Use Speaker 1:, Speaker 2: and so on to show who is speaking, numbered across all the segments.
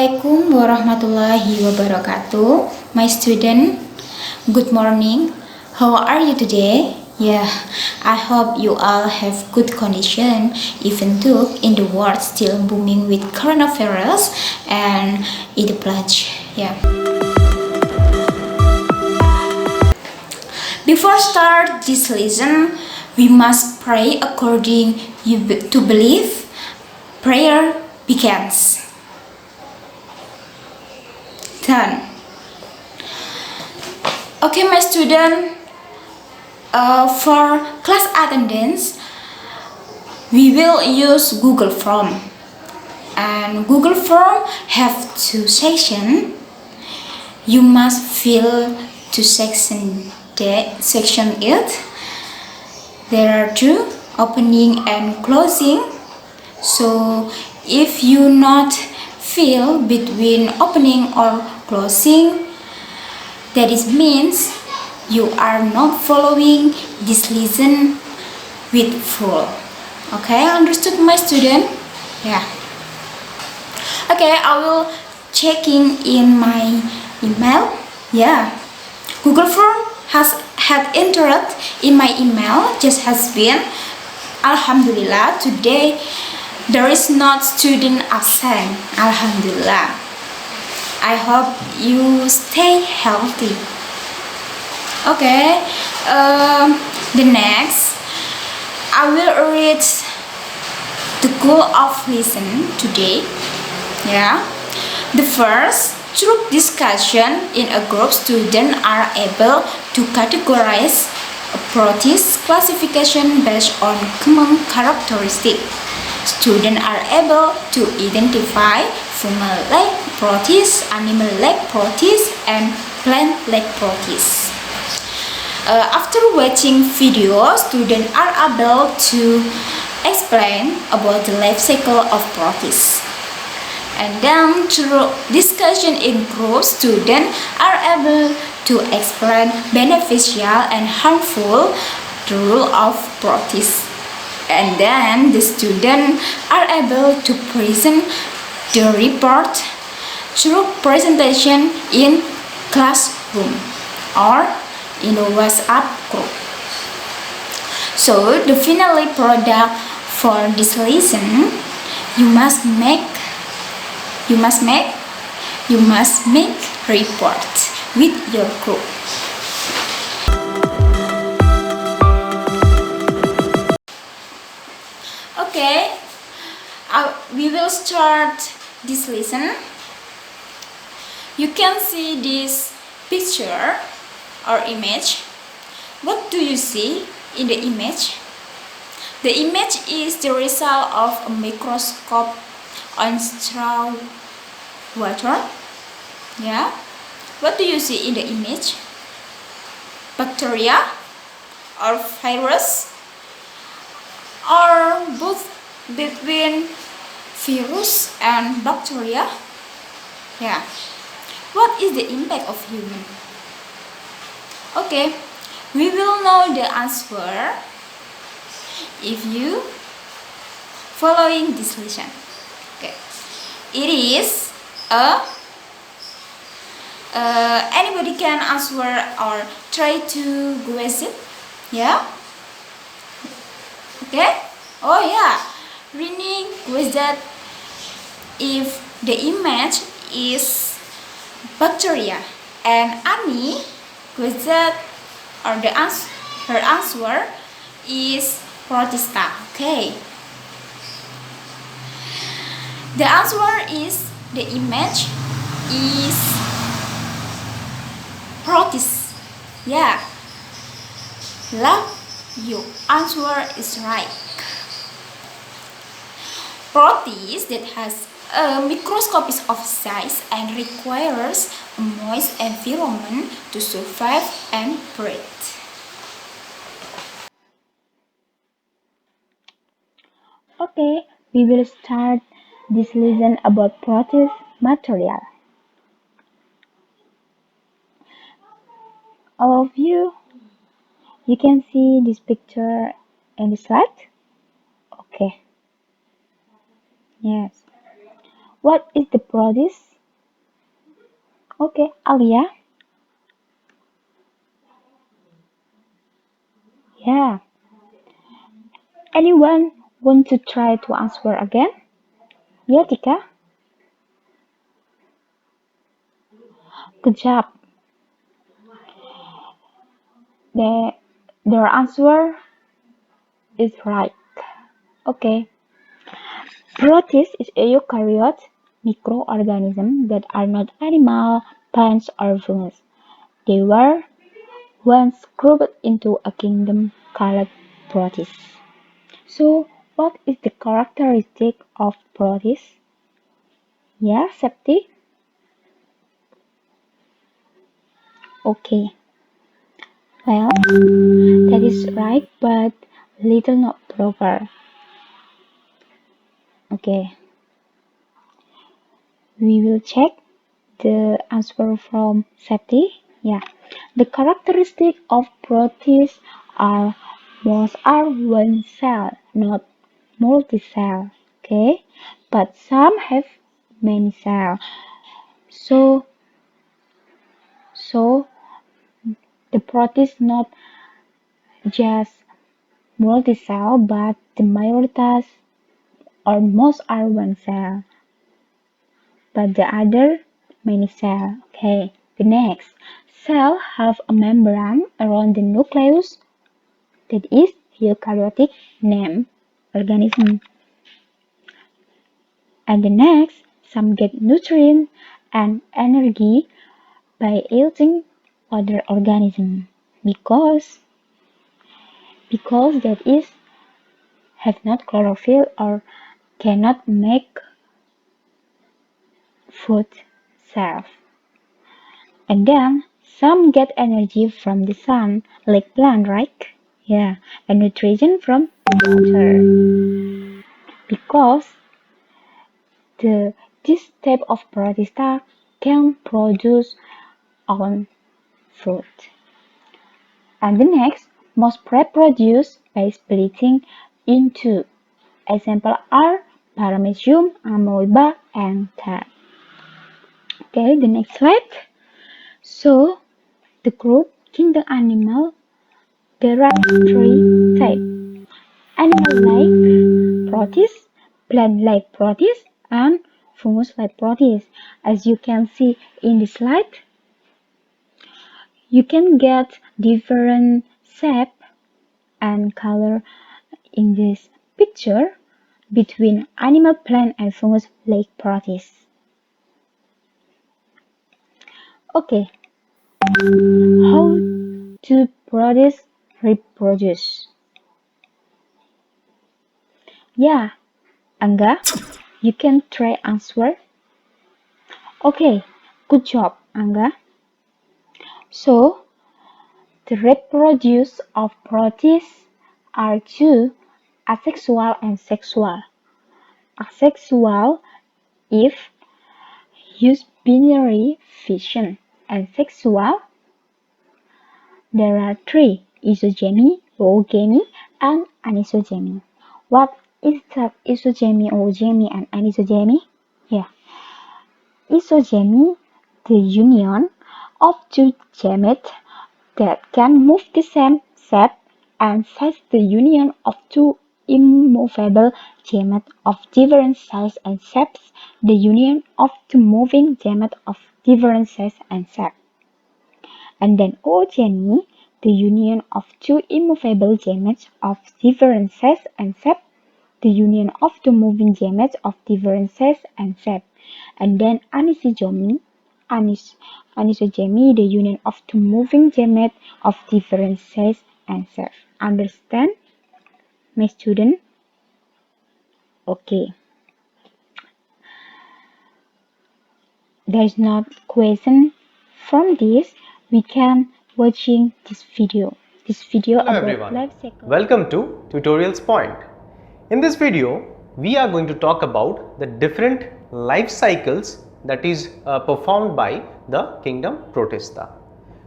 Speaker 1: Assalamualaikum warahmatullahi wabarakatuh. My student, good morning. How are you today? Yeah, I hope you all have good condition, even though in the world still booming with coronavirus and it pledge. Yeah. Before start this lesson, we must pray according to belief. Prayer begins. Done. Okay, my student, for class attendance, we will use Google Form. And Google Form have two sections. You must fill to section it. There are two, opening and closing. So if you not fill between opening or closing, that is means you are not following this lesson with full. Okay, understood, my student? Yeah. Okay, I will checking in my email. Yeah, Google Form had entered in my email, just has been. Alhamdulillah, today there is not student absent. Alhamdulillah. I hope you stay healthy. Okay. The next, I will read the goal of lesson today. Yeah. The first, through discussion in a group, students are able to categorize a practice classification based on common characteristics. Students are able to identify fungal leg practice, animal leg practice, and plant leg practice. After watching video, students are able to explain about the life cycle of practice. And then through discussion in groups, students are able to explain beneficial and harmful the rule of practice. And then the students are able to present the report through presentation in classroom or in a WhatsApp group. So the final product for this lesson, you must make report with your group. Okay, we will start this lesson. You can see this picture or image. What do you see in the image? The image is the result of a microscope on straw water. Yeah. What do you see in the image? Bacteria or virus? Or both between virus and bacteria? Yeah. What is the impact of human? Okay, we will know the answer if you following this lesson. Okay, it is anybody can answer or try to guess it. Yeah. Okay. Oh yeah, Rini was that if the image is bacteria, and Annie was that or her answer is protista. Okay. The answer is the image is protist. Yeah. Your answer is right. Protist that has a microscopic of size and requires a moist environment to survive and breathe. Okay, we will start this lesson about protist material. All of you can see this picture in the slide? Okay. Yes. What is the protist? Okay, Alia. Yeah. Anyone want to try to answer again? Yeah, Tika. Good job. The their answer is right. Okay. Protists is eukaryote microorganisms that are not animal, plants, or fungus. They were once grouped into a kingdom called protists. So, what is the characteristic of protists? Yeah, Septi? Okay. Well, that is right, but little not proper. Okay. We will check the answer from Septi. Yeah. The characteristic of protists are most are one cell, not multi-cell. Okay. But some have many cells. So so the protist not just multi-cell, but the majority or most are one cell, but the other many cell. Okay, the next cell have a membrane around the nucleus that is eukaryotic name organism. And the next, some get nutrient and energy by eating other organism because that is have not chlorophyll or cannot make food self. And then some get energy from the sun, like plant, right? Yeah, and nutrition from water. Because this type of protista can produce own food. And the next, most reproduce by splitting into. Example are paramecium, amoeba, and cat. Okay, the next slide. So, the group kingdom animal, there are three types. Animal-like protists, plant-like protists, and fungus-like protists. As you can see in the slide, you can get different shape and color in this picture between animal, plant, and fungus-like protists. Okay, how do protists reproduce? Yeah, Angga, you can try answer. Okay, good job, Angga. So, the reproduce of protists are two, asexual and sexual. Asexual if use binary fission, and sexual there are three, isogamy, oogamy, and anisogamy. What is that isogamy, oogamy, and anisogamy? Yeah, isogamy, the union of two gametes that can move the same shape and size, the union of two immovable gametes of different size and shapes, the union of two moving gametes of different size and shape. And then oogamy, the union of two immovable gametes of different size and shape, the union of two moving gametes of different size and shape. And then anisogamy, anisogamy, the union of two moving gametes of different size and shape. Understand, my student? Okay. There is not question from this. We can watching this video.
Speaker 2: Hello everyone, welcome to Tutorials Point. In this video, we are going to talk about the different life cycles that is performed by the kingdom Protista.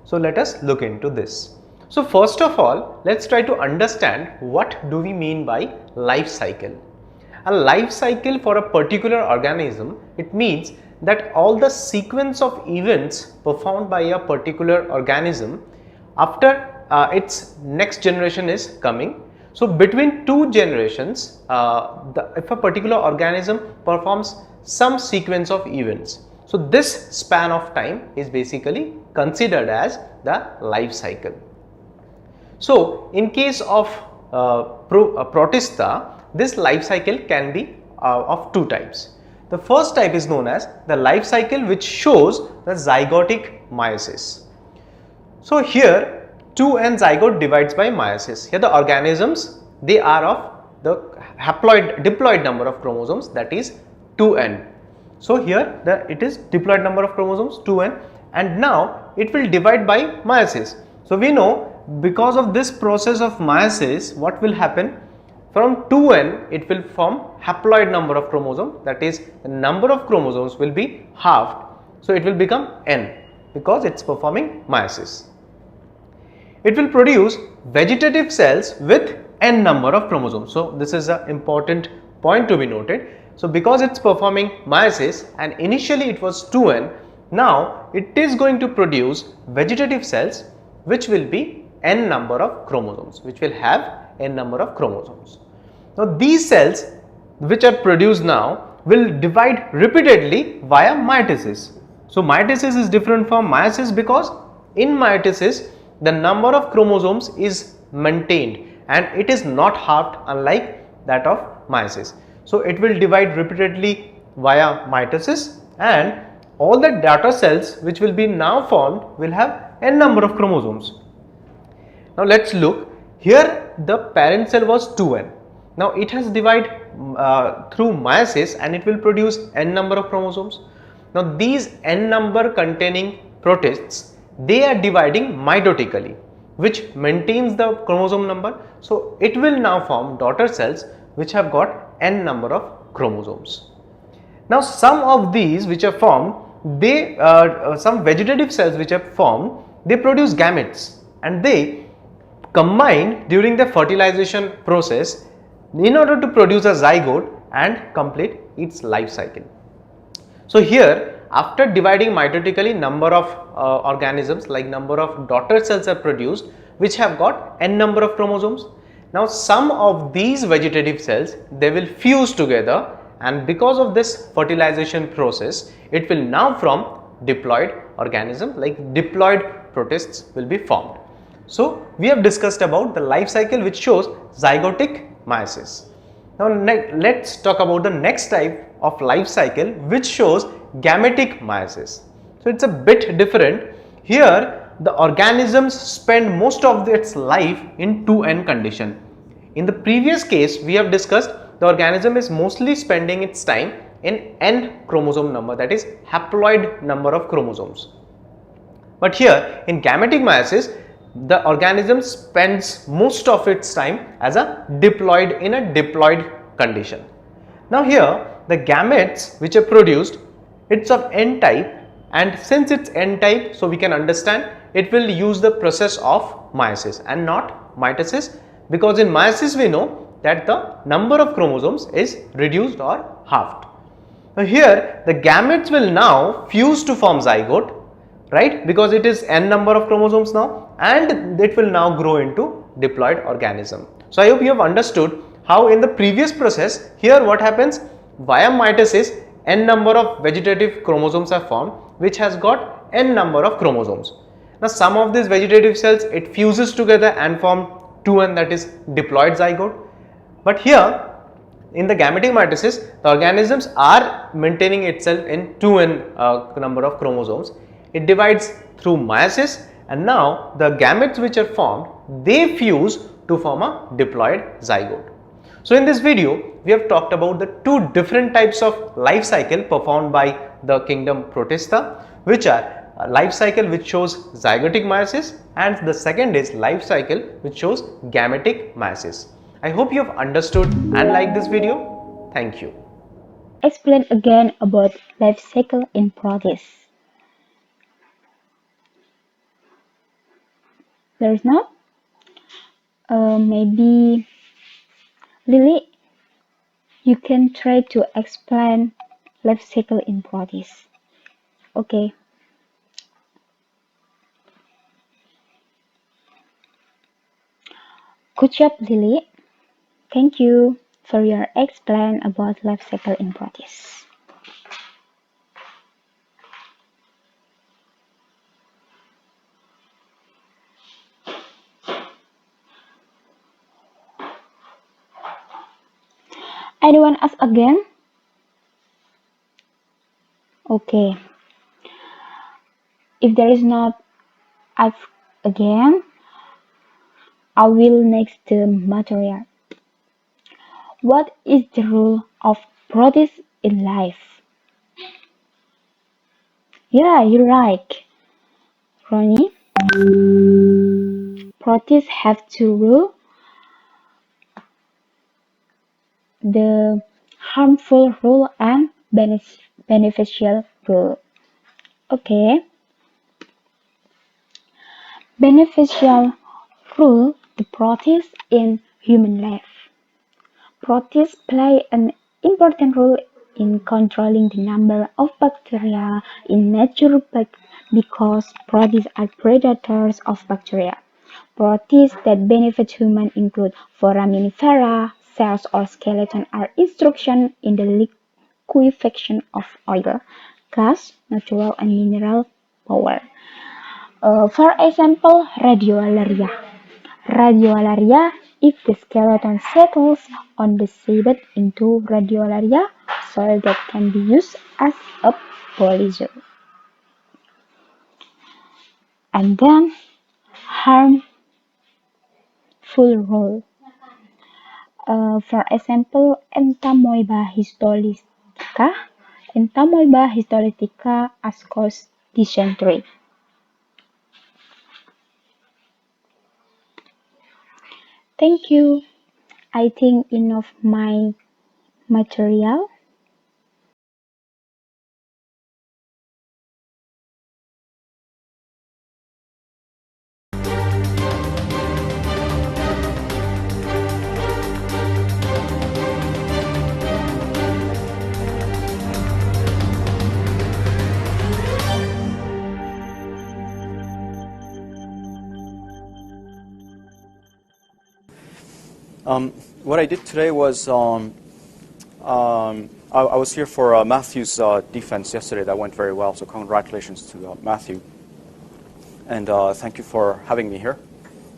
Speaker 2: So let us look into this. So first of all, let's try to understand what do we mean by life cycle. A life cycle for a particular organism, it means that all the sequence of events performed by a particular organism after its next generation is coming. So between two generations, if a particular organism performs some sequence of events, so this span of time is basically considered as the life cycle. So in case of Protista, this life cycle can be of two types. The first type is known as the life cycle which shows the zygotic meiosis. So here 2n zygote divides by meiosis. Here the organisms, they are of the diploid number of chromosomes, that is 2n. So here it is diploid number of chromosomes 2n, and now it will divide by meiosis. So we know because of this process of meiosis, what will happen? From 2n it will form haploid number of chromosomes, that is the number of chromosomes will be halved. So it will become n because it is performing meiosis. It will produce vegetative cells with n number of chromosomes. So this is an important point to be noted. So because it is performing meiosis and initially it was 2n, now it is going to produce vegetative cells which will be n number of chromosomes, which will have n number of chromosomes. Now these cells which are produced now will divide repeatedly via mitosis. So mitosis is different from meiosis because in mitosis the number of chromosomes is maintained and it is not halved, unlike that of meiosis. So it will divide repeatedly via mitosis, and all the daughter cells which will be now formed will have n number of chromosomes. Now let's look. Here the parent cell was 2n. Now it has divided through meiosis and it will produce n number of chromosomes. Now these n number containing protists, they are dividing mitotically, which maintains the chromosome number. So it will now form daughter cells which have got n number of chromosomes. Now some of these which are formed, they some vegetative cells which are formed, they produce gametes and they combine during the fertilization process in order to produce a zygote and complete its life cycle. So here, after dividing mitotically, number of organisms, like number of daughter cells are produced which have got n number of chromosomes. Now some of these vegetative cells, they will fuse together, and because of this fertilization process, it will now form diploid organism, like diploid protists will be formed. So we have discussed about the life cycle which shows zygotic meiosis. Now let's talk about the next type of life cycle which shows gametic meiosis. So it's a bit different. Here the organisms spend most of its life in 2n condition. In the previous case we have discussed the organism is mostly spending its time in n chromosome number, that is haploid number of chromosomes. But here in gametic meiosis, the organism spends most of its time as a diploid in a diploid condition. Now here the gametes which are produced, it's of n type, and since it's n type, so we can understand it will use the process of meiosis and not mitosis, because in meiosis we know that the number of chromosomes is reduced or halved. Now here the gametes will now fuse to form zygote, right, because it is n number of chromosomes now, and it will now grow into diploid organism. So I hope you have understood how in the previous process, here what happens, via mitosis n number of vegetative chromosomes are formed which has got n number of chromosomes. Now some of these vegetative cells, it fuses together and form 2n, that is diploid zygote. But here in the gametic mitosis, the organisms are maintaining itself in 2n number of chromosomes. It divides through meiosis, and now the gametes which are formed, they fuse to form a diploid zygote. So in this video, we have talked about the two different types of life cycle performed by the kingdom Protista, which are a life cycle which shows zygotic meiosis, and the second is life cycle which shows gametic meiosis. I hope you have understood and liked this video. Thank you.
Speaker 3: Explain again about life cycle in progress. There's not? Maybe Lily, you can try to explain life cycle in practice. Okay. Good job, Lily. Thank you for your explain about life cycle in practice. Anyone ask again? Okay. If there is not ask again, I will next the material. What is the role of practice in life? Yeah, you're right, Ronnie. Practice have two rules: the harmful rule and beneficial rule. Okay. Beneficial rule: the practice in human life. Practice play an important role in controlling the number of bacteria in nature because protists are predators of bacteria. Protists that benefit humans include foraminifera, cells or skeleton are instruction in the liquefaction of oil, gas, natural and mineral power. For example, radiolaria. Radiolaria, if the skeleton settles on the seabed into radiolaria, soil that can be used as a polyzoa. And then, harmful role. For example, Entamoeba histolytica. Entamoeba histolytica has caused dysentery. Thank you. I think enough my material.
Speaker 4: What I did today was I was here for Matthew's defense yesterday. That went very well, so congratulations to Matthew. And thank you for having me here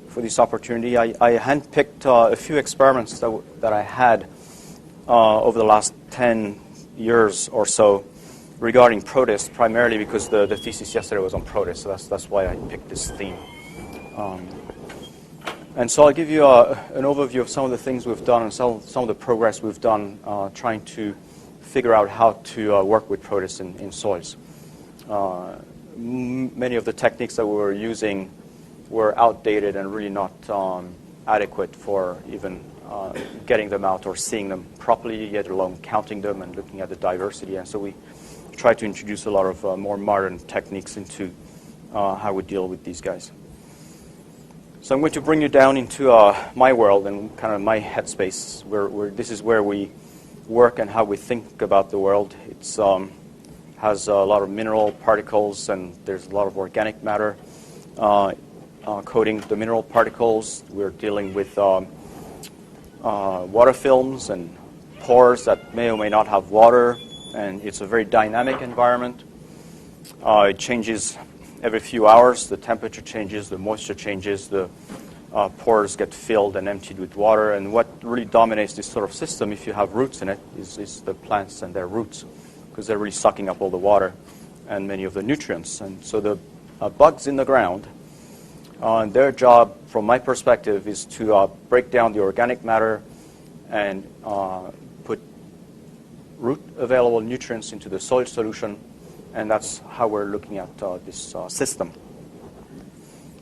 Speaker 4: for this opportunity. I handpicked a few experiments that I had over the last 10 years or so regarding protists, primarily because the thesis yesterday was on protists, so that's why I picked this theme. And so I'll give you an overview of some of the things we've done and some of the progress we've done trying to figure out how to work with protists in soils. Many of the techniques that we were using were outdated and really not adequate for even getting them out or seeing them properly, yet alone counting them and looking at the diversity. And so we tried to introduce a lot of more modern techniques into how we deal with these guys. So I'm going to bring you down into my world and kind of my headspace, where this is where we work and how we think about the world. It has a lot of mineral particles and there's a lot of organic matter coating the mineral particles. We're dealing with water films and pores that may or may not have water, and it's a very dynamic environment. It changes every few hours. The temperature changes, the moisture changes, the pores get filled and emptied with water. And what really dominates this sort of system, if you have roots in it, is the plants and their roots, because they're really sucking up all the water and many of the nutrients. And so the bugs in the ground, their job, from my perspective, is to break down the organic matter and put root available nutrients into the soil solution. And that's how we're looking at this system.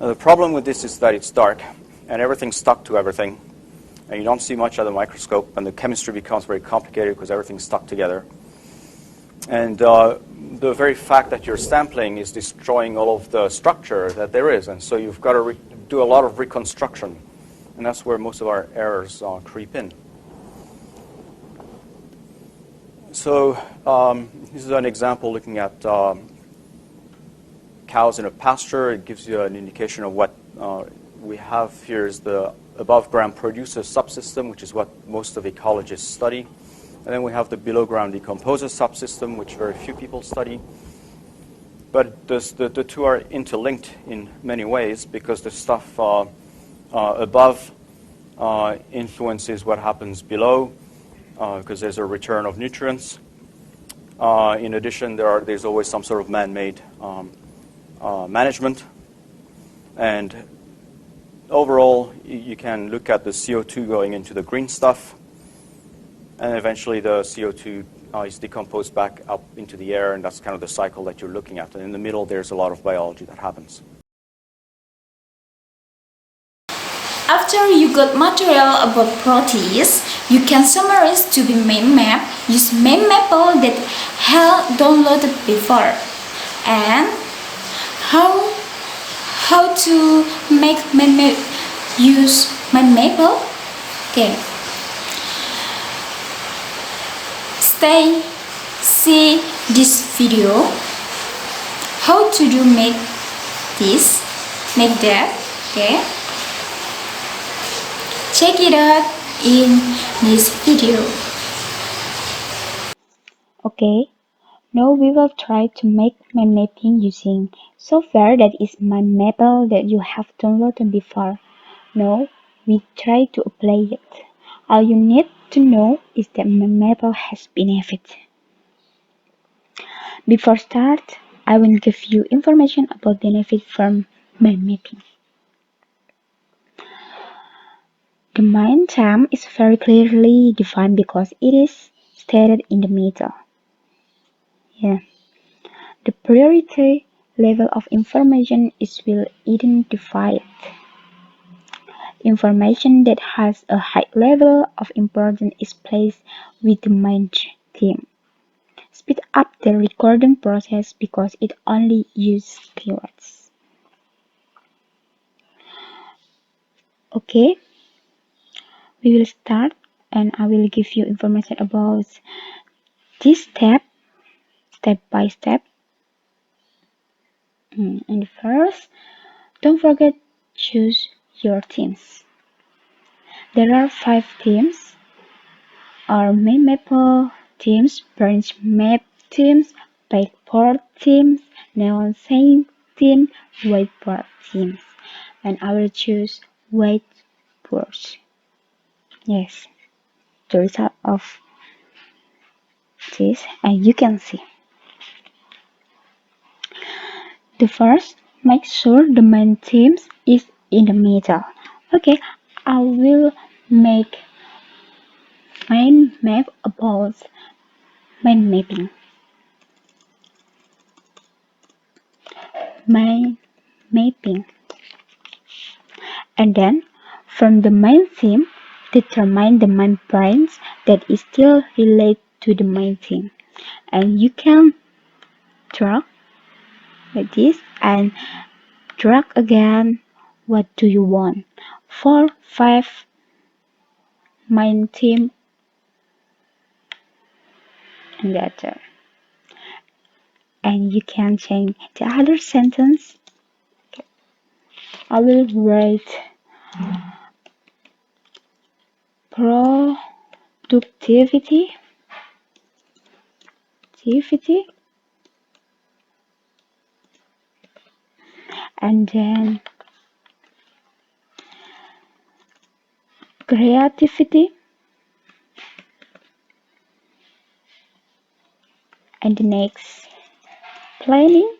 Speaker 4: Now, the problem with this is that it's dark, and everything's stuck to everything, and you don't see much at the microscope, and the chemistry becomes very complicated because everything's stuck together. And the very fact that you're sampling is destroying all of the structure that there is, and so you've got to do a lot of reconstruction, and that's where most of our errors creep in. So this is an example looking at cows in a pasture. It gives you an indication of what we have here is the above ground producer subsystem, which is what most of ecologists study. And then we have the below ground decomposer subsystem, which very few people study. But the two are interlinked in many ways because the stuff above influences what happens below because there's a return of nutrients. In addition, there's always some sort of man-made management. And overall, you can look at the CO2 going into the green stuff, and eventually the CO2 is decomposed back up into the air, and that's kind of the cycle that you're looking at. And in the middle, there's a lot of biology that happens.
Speaker 1: After you got material about proteins, you can summarize to be mind map. Use mind mapper that have downloaded before. And how to make mind map? Use mind mapper. Okay. See this video. How to do make this, make that. Okay. Check it out in this video.
Speaker 3: Okay, now we will try to make mind mapping using software that is mind mapper that you have downloaded before. Now we try to apply it. All you need to know is that mind mapper has benefits. Before start, I will give you information about benefits from mind mapping. The mind time is very clearly defined because it is stated in the middle. Yeah. The priority level of information is well identified. Information that has a high level of importance is placed with the main theme. Speed up the recording process because it only uses keywords. Okay, we will start and I will give you information about this step by step. And first, don't forget choose your themes. There are 5 themes: are mind mapper themes, branch map themes, backboard themes, neon sign theme, whiteboard themes. And I will choose whiteboard. Yes, the result of this, and you can see. The first, make sure the main theme is in the middle. Okay, I will make mind map about mind mapping. Mind mapping. And then, from the main theme, determine the main branch that is still related to the main theme. And you can drag like this and drag again. What do you want? 4, 5 main theme and the other. And you can change the other sentence. I will write productivity, and then creativity, and the next planning,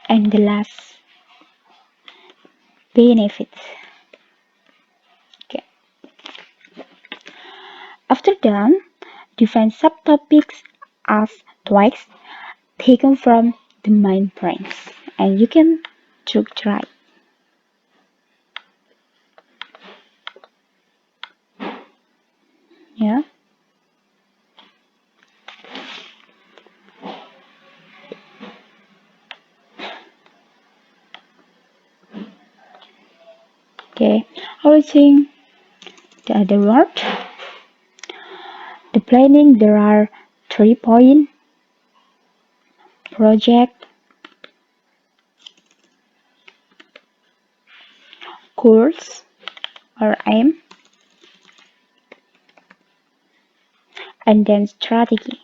Speaker 3: and the last benefits. Okay. After that, define subtopics as twice taken from the main branch, and you can try. Yeah. Okay, I will change the other word. The planning, there are 3 points: project, course or aim, and then strategy.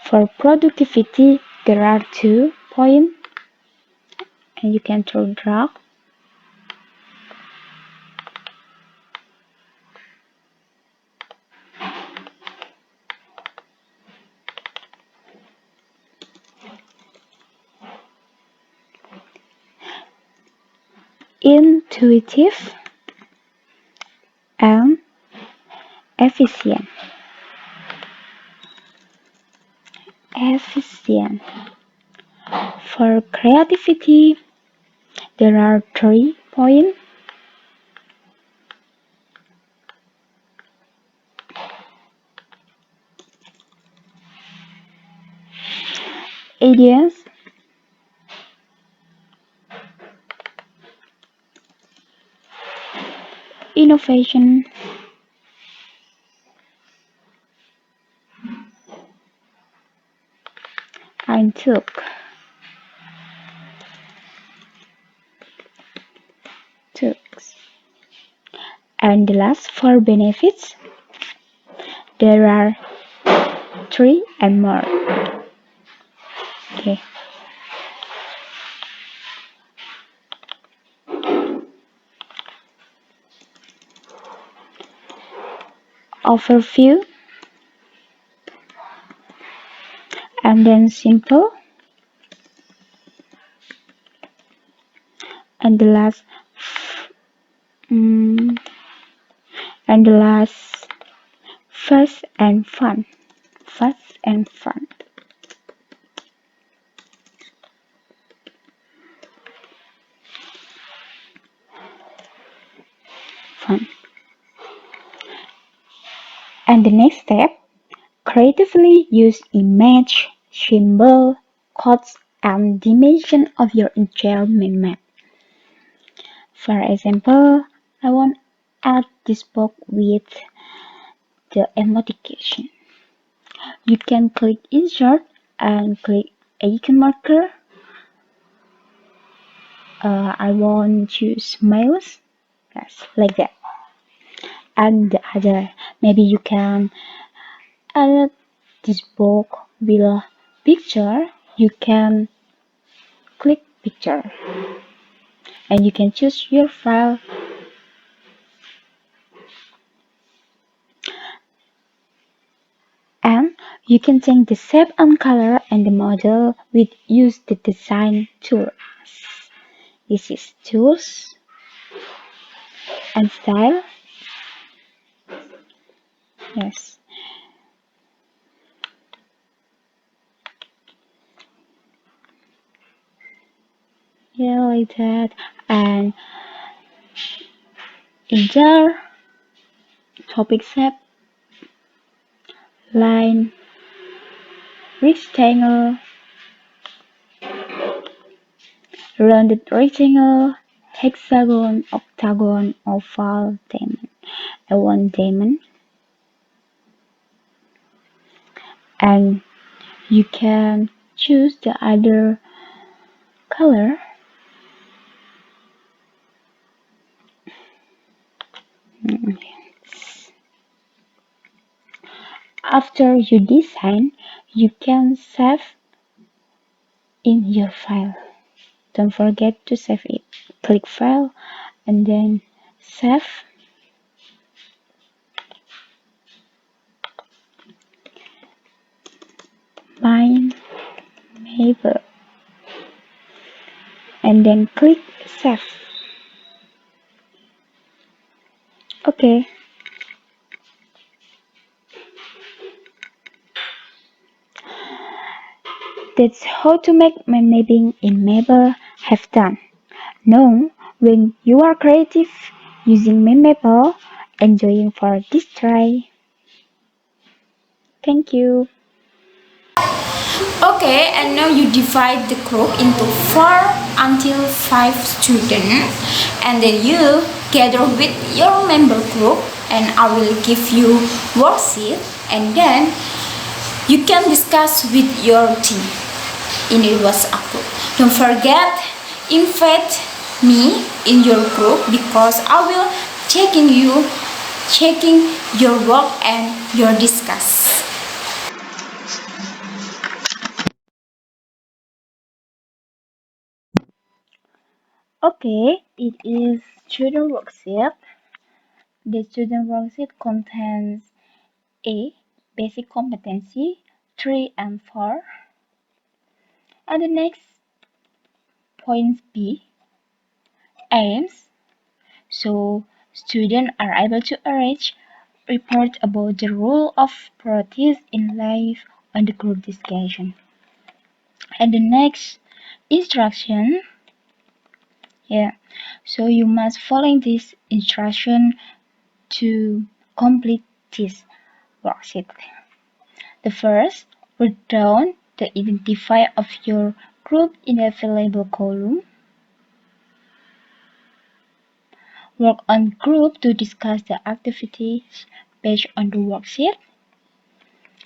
Speaker 3: For productivity, there are 2 points, and you can drag. Intuitive and efficient. For creativity, there are 3 points: ideas, innovation, and took. And the last, for benefits, there are 3 and more. Okay. Overview, and then simple, and the last fast and fun. And the next step, creatively use image, symbol, codes, and dimension of your entire mind map. For example, I want to add this box with the emoticon. You can click insert and click icon marker. I want to smiles, yes, like that. And the other, maybe you can add this box with a picture. You can click picture, and you can choose your file. And you can change the shape and color and the model with use the design tools. This is tools and style. Yes. Yeah, like that. And in jar, topic shape, line, rectangle, rounded rectangle, hexagon, octagon, oval, diamond. I want diamond. And you can choose the other color. After you design, you can save in your file. Don't forget to save it. Click File and then Save. My neighbor. And then click Save. Okay. That's how to make mind mapping in Mapper have done. Now, when you are creative using mind mapper, enjoying for this try. Thank you.
Speaker 1: Okay, and now you divide the group into 4 until 5 students, and then you gather with your member group, and I will give you worksheet, and then you can discuss with your team in the WhatsApp group. Don't forget, invite me in your group because I will checking your work and your discuss.
Speaker 3: Okay, it is student worksheet. The student worksheet contains A. Basic competency 3 and 4. And the next points B. Aims. So students are able to arrange report about the role of priorities in life on the group discussion. And the next instruction, so you must follow this instruction to complete this worksheet. The first, write down the identifier of your group in the available column. Work on group to discuss the activities based on the worksheet.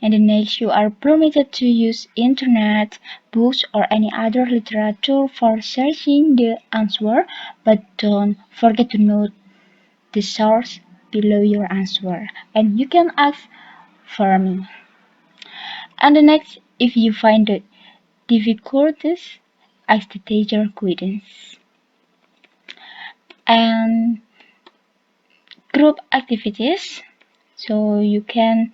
Speaker 3: And the next, you are permitted to use internet, books, or any other literature for searching the answer, but don't forget to note the source below your answer. And you can ask for me. And the next, if you find the difficulties, ask the teacher guidance. And group activities, so you can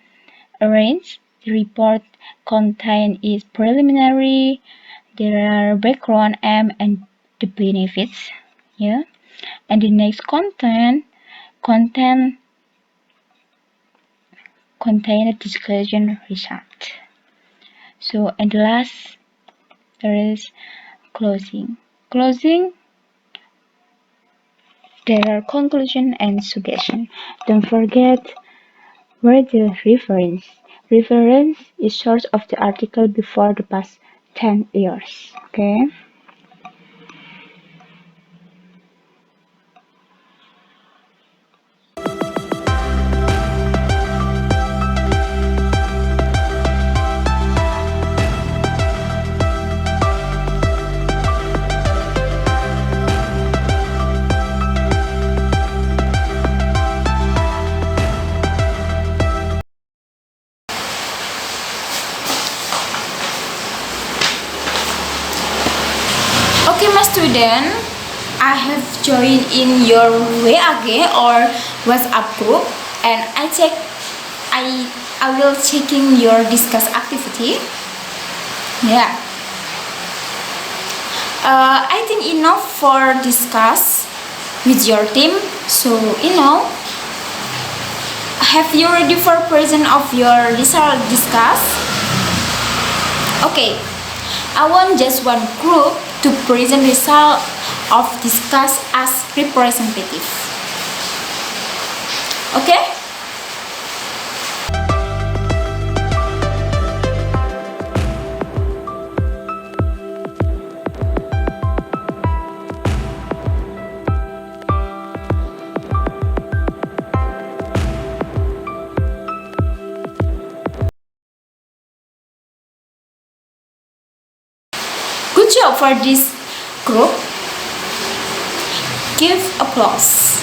Speaker 3: arrange the report content is preliminary, there are background aim and the benefits, and the next contain a discussion result. So, and the last, there is closing, there are conclusion and suggestion. Don't forget where the reference. Reference is source of the article before the past 10 years. Okay.
Speaker 1: Okay, my student, I have joined in your WAG or WhatsApp group, and I will checking your discuss activity. I think enough for discuss with your team. So have you ready for present of your result discuss? Okay, I want just one group to present result of discuss as representative. Okay? Good job for this group. Give applause.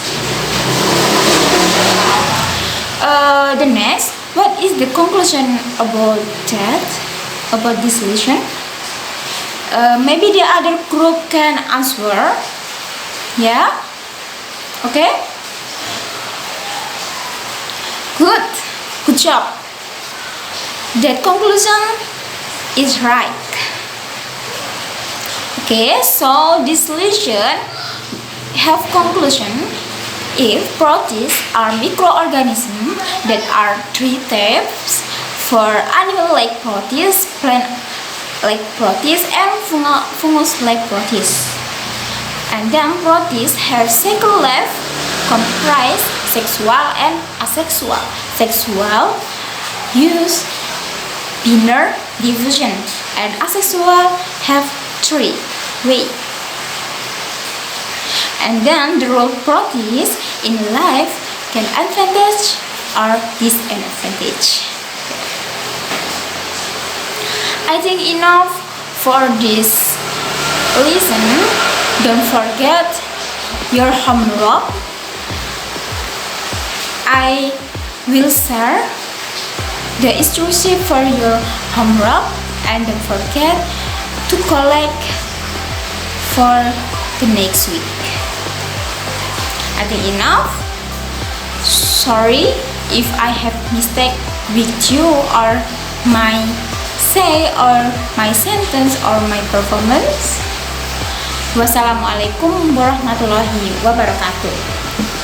Speaker 1: The next, what is the conclusion about this lesson? Maybe the other group can answer. Yeah? Okay? Good job. That conclusion is right. Okay, so this lesson have conclusion. If protists are microorganisms that are 3 types for animal like protists, plant like protists, and fungus like protists. And then protists have second life comprise sexual and asexual. Sexual use benar, division, and asexual have 3 ways. And then the role practice in life can advantage or disadvantage. I think enough for this lesson. Don't forget your homework. I will share the instruction for your homework, and don't forget to collect for the next week. I think enough. Sorry if I have mistake with you or my say or my sentence or my performance. Wassalamualaikum warahmatullahi wabarakatuh.